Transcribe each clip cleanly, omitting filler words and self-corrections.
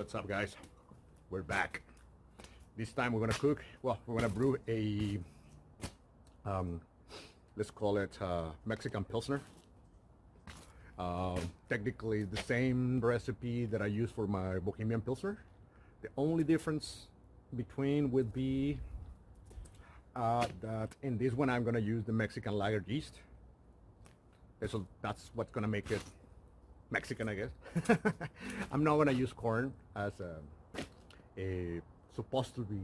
what's up, guys? We're back. This time we're gonna cook, well, we're gonna brew a, let's call it Mexican Pilsner. Technically the same recipe that I use for my Bohemian Pilsner. The only difference between would be that in this one I'm gonna use the Mexican lager yeast. So that's what's gonna make it Mexican, I guess. I'm not gonna use corn as a supposed to be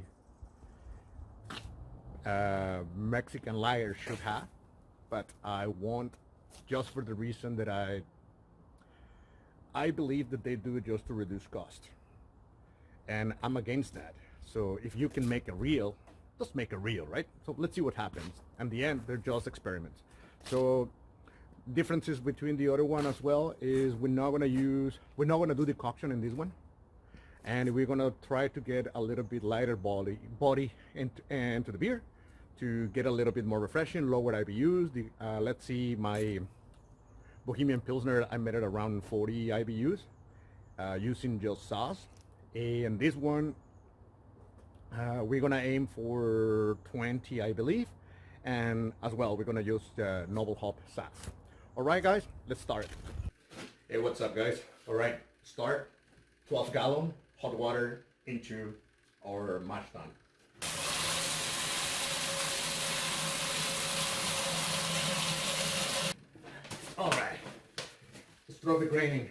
Mexican lager should have, but I want, just for the reason that I believe that they do it just to reduce cost, and I'm against that. So if you can make it real, just make it real, right? So let's see what happens. In the end, they're just experiments. So differences between the other one as well is we're not gonna do decoction in this one, and we're gonna try to get a little bit lighter body into the beer to get a little bit more refreshing, lower IBUs. Let's see, my Bohemian Pilsner, I made it around 40 IBUs using just sauce, and this one we're gonna aim for 20, I believe, and as well we're gonna use noble hop sass. All right, guys, let's start. Hey, what's up, guys? All right, start 12-gallon hot water into our mash tun. All right, let's throw the grain in.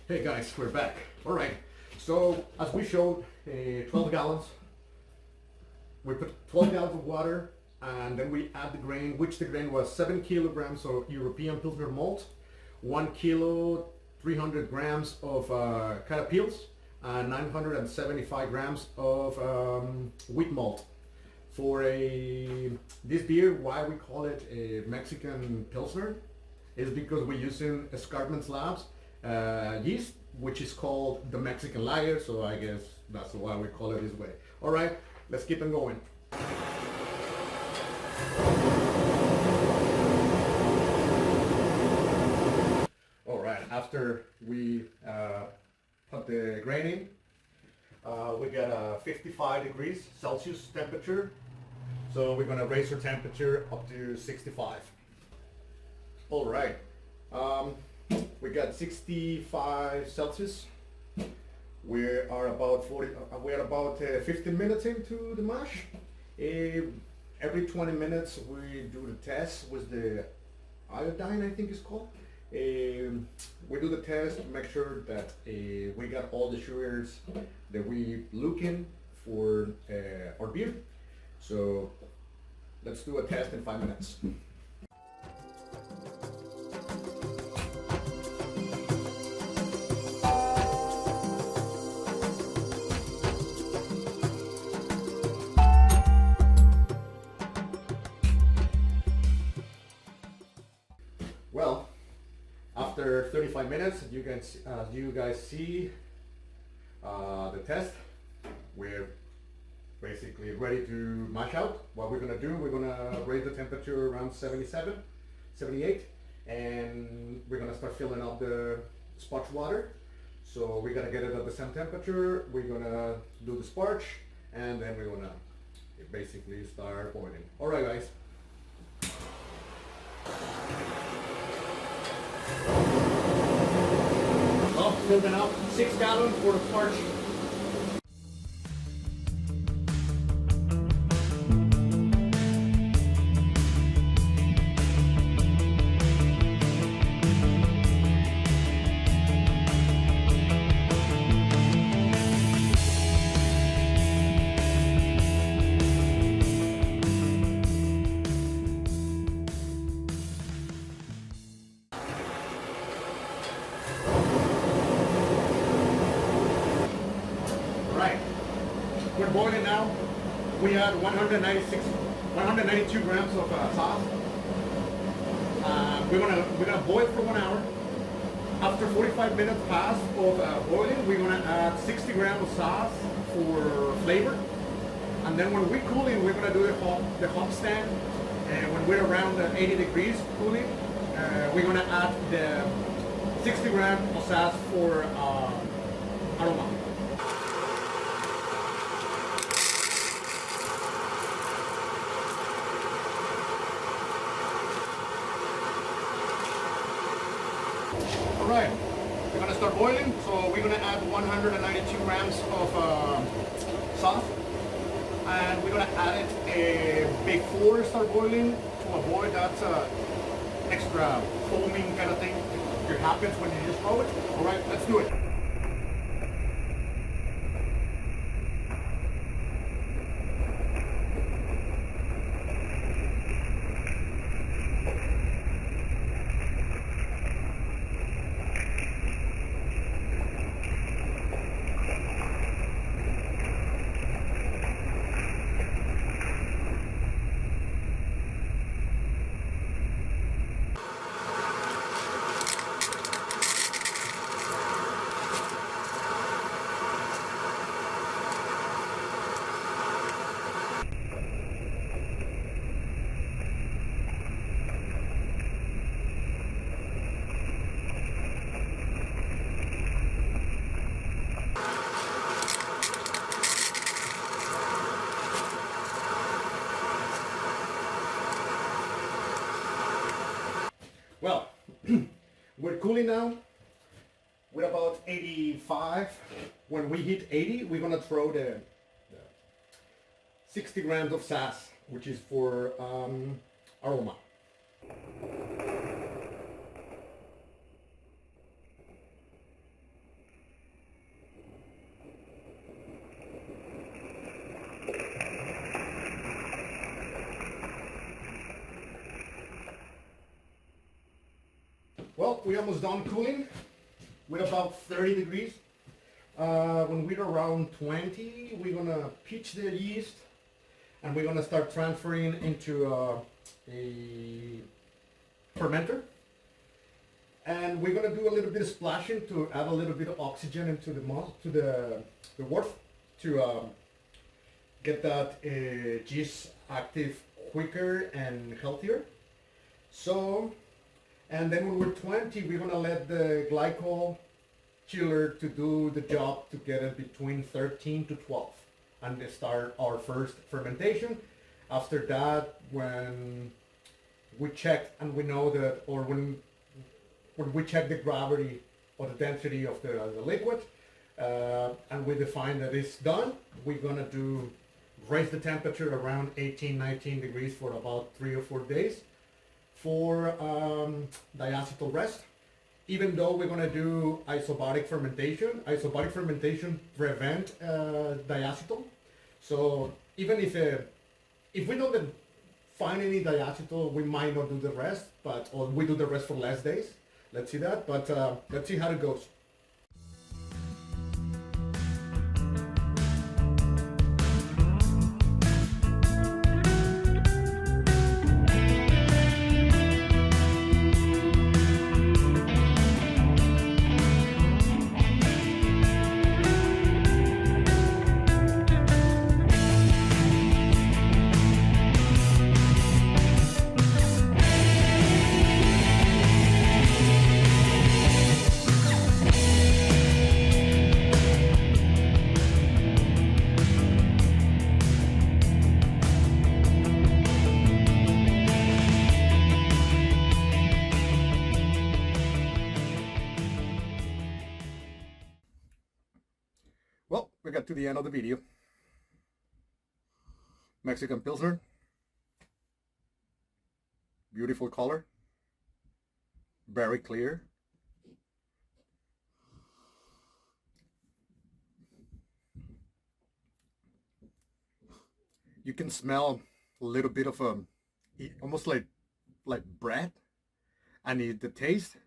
Hey guys, we're back. All right, so as we showed, 12 gallons. We put 12 gallons of water, and then we add the grain, which the grain was 7 kilograms of European Pilsner malt, 1 kilo, 300 grams of catapils, and 975 grams of wheat malt. For this beer, why we call it a Mexican Pilsner is because we're using Escarpment slabs. Yeast, which is called the Mexican lager, so I guess that's why we call it this way. All right, let's keep on going. All right, after we put the grain in, we got a 55 degrees Celsius temperature, so we're gonna raise our temperature up to 65. All right. We got 65 Celsius. We are about 15 minutes into the mash. Every 20 minutes we do the test with the iodine, I think it's called. We do the test to make sure that we got all the sugars that we looking for our beer. So let's do a test in 5 minutes. Well, after 35 minutes, you guys see the test. We're basically ready to mash out. What we're gonna do, we're gonna raise the temperature around 77, 78, and we're gonna start filling up the sparge water. So we're gonna get it at the same temperature. We're gonna do the sparge, and then we're gonna basically start boiling. All right, guys. Well, filling up 6 gallons for the sparge. We're boiling now. We add 192 grams of sauce. We're gonna boil for 1 hour. After 45 minutes pass of boiling, we're gonna add 60 grams of sauce for flavor. And then when we're cooling, we're gonna do the hop stand. And when we're around 80 degrees cooling, we're gonna add the 60 grams of sauce for aroma. All right, we're gonna start boiling. So we're gonna add 192 grams of sauce. And we're gonna add it before start boiling to avoid that extra foaming kind of thing that happens when you just throw it. All right, let's do it. Well, we're cooling now. We're about 85. When we hit 80, we're gonna throw the 60 grams of sauce, which is for aroma. Well, we're almost done cooling. We're about 30 degrees. When we're around 20, we're gonna pitch the yeast and we're gonna start transferring into a fermenter. And we're gonna do a little bit of splashing to add a little bit of oxygen into the wort to get that yeast active quicker and healthier. So. And then when we're 20, we're gonna let the glycol chiller to do the job to get it between 13 to 12 and start our first fermentation. After that, when we check and we know that, or when we check the gravity or the density of the liquid, and we define that it's done, we're gonna raise the temperature around 18, 19 degrees for about 3 or 4 days. For diacetyl rest, even though we're going to do isobaric fermentation prevent diacetyl. So even if we don't find any diacetyl, we might not do the rest, or we do the rest for less days. Let's see that, but let's see how it goes. Well, we got to the end of the video. Mexican Pilsner. Beautiful color. Very clear. You can smell a little bit of almost like bread, and the taste.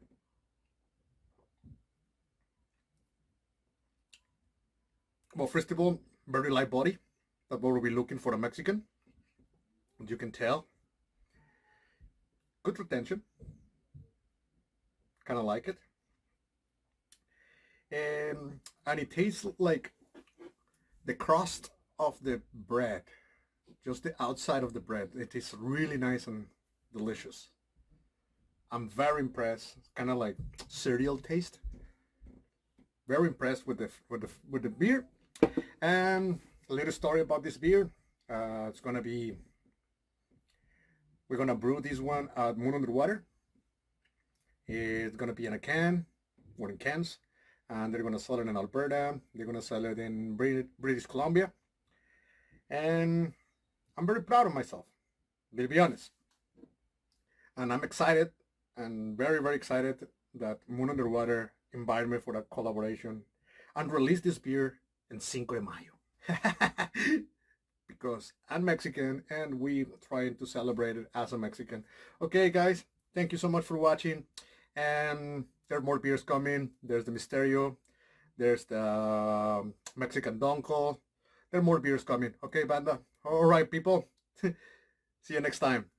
Well, first of all, very light body. That's what we're looking for a Mexican. And you can tell. Good retention. Kind of like it. And it tastes like the crust of the bread, just the outside of the bread. It tastes really nice and delicious. I'm very impressed. It's kind of like cereal taste. Very impressed with the beer. And a little story about this beer. It's gonna be, we're gonna brew this one at Moon Under Water. It's gonna be in a can, or in cans, and they're gonna sell it in Alberta. They're gonna sell it in British Columbia, and I'm very proud of myself, to be honest. And I'm excited, and very, very excited that Moon Under Water invited me for a collaboration and release this beer in Cinco de Mayo. Because I'm Mexican and we trying to celebrate it as a Mexican. Okay, guys, thank you so much for watching. And there are more beers coming. There's the Misterio. There's the Mexican Donko. There are more beers coming. Okay, banda. All right, people. See you next time.